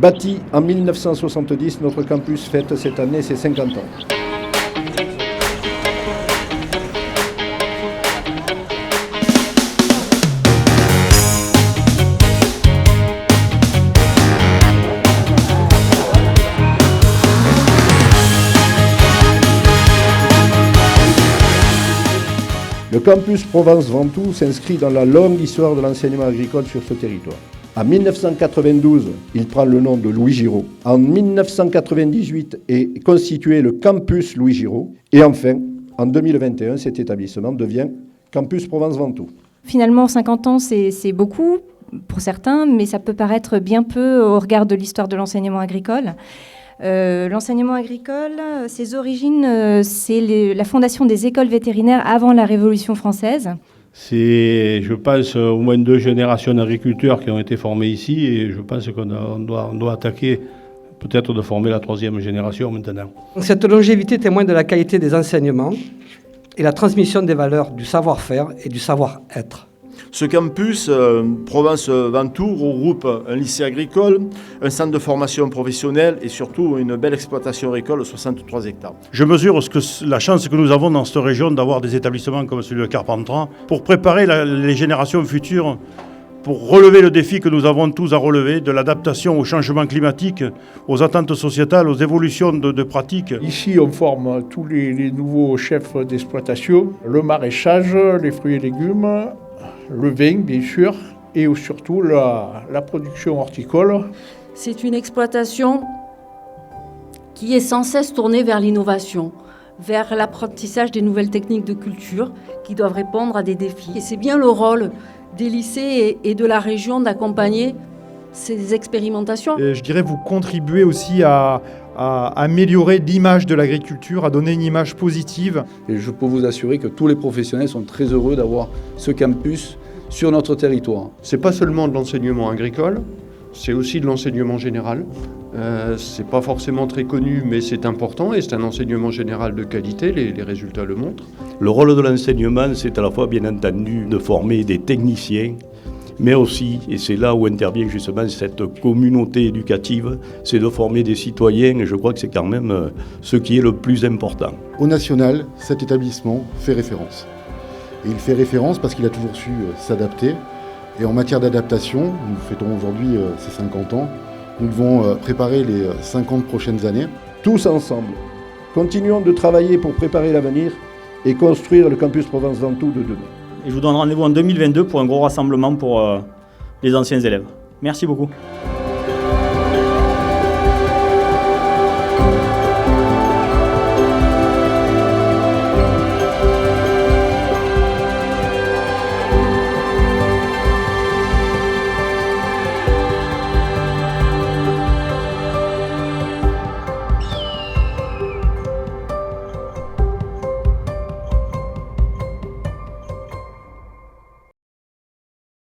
Bâti en 1970, notre campus fête cette année ses 50 ans. Le campus Provence-Ventoux s'inscrit dans la longue histoire de l'enseignement agricole sur ce territoire. En 1992, il prend le nom de Louis Giraud. En 1998 est constitué le campus Louis Giraud. Et enfin, en 2021, cet établissement devient campus Provence-Ventoux. Finalement, 50 ans, c'est beaucoup pour certains, mais ça peut paraître bien peu au regard de l'histoire de l'enseignement agricole. L'enseignement agricole, ses origines, c'est la fondation des écoles vétérinaires avant la Révolution française. C'est, je pense, au moins 2 générations d'agriculteurs qui ont été formés ici et je pense qu'on doit attaquer peut-être de former la 3e génération maintenant. Cette longévité témoigne de la qualité des enseignements et la transmission des valeurs du savoir-faire et du savoir-être. Ce campus Provence-Ventoux regroupe un lycée agricole, un centre de formation professionnelle et surtout une belle exploitation agricole de 63 hectares. Je mesure la chance que nous avons dans cette région d'avoir des établissements comme celui de Carpentras pour préparer les générations futures, pour relever le défi que nous avons tous à relever de l'adaptation au changement climatique, aux attentes sociétales, aux évolutions de pratiques. Ici, on forme tous les nouveaux chefs d'exploitation, le maraîchage, les fruits et légumes, le vin, bien sûr, et surtout la production horticole. C'est une exploitation qui est sans cesse tournée vers l'innovation, vers l'apprentissage des nouvelles techniques de culture qui doivent répondre à des défis. Et c'est bien le rôle des lycées et de la région d'accompagner ces expérimentations. Et je dirais vous contribuez aussi à améliorer l'image de l'agriculture, à donner une image positive. Et je peux vous assurer que tous les professionnels sont très heureux d'avoir ce campus sur notre territoire. C'est pas seulement de l'enseignement agricole, c'est aussi de l'enseignement général. C'est pas forcément très connu, mais c'est important et c'est un enseignement général de qualité, les résultats le montrent. Le rôle de l'enseignement, c'est à la fois bien entendu de former des techniciens, mais aussi, et c'est là où intervient justement cette communauté éducative, c'est de former des citoyens, et je crois que c'est quand même ce qui est le plus important. Au national, cet établissement fait référence. Et il fait référence parce qu'il a toujours su s'adapter. Et en matière d'adaptation, nous fêtons aujourd'hui ces 50 ans, nous devons préparer les 50 prochaines années. Tous ensemble, continuons de travailler pour préparer l'avenir et construire le campus Provence-Ventoux de demain. Et je vous donne rendez-vous en 2022 pour un gros rassemblement pour les anciens élèves. Merci beaucoup.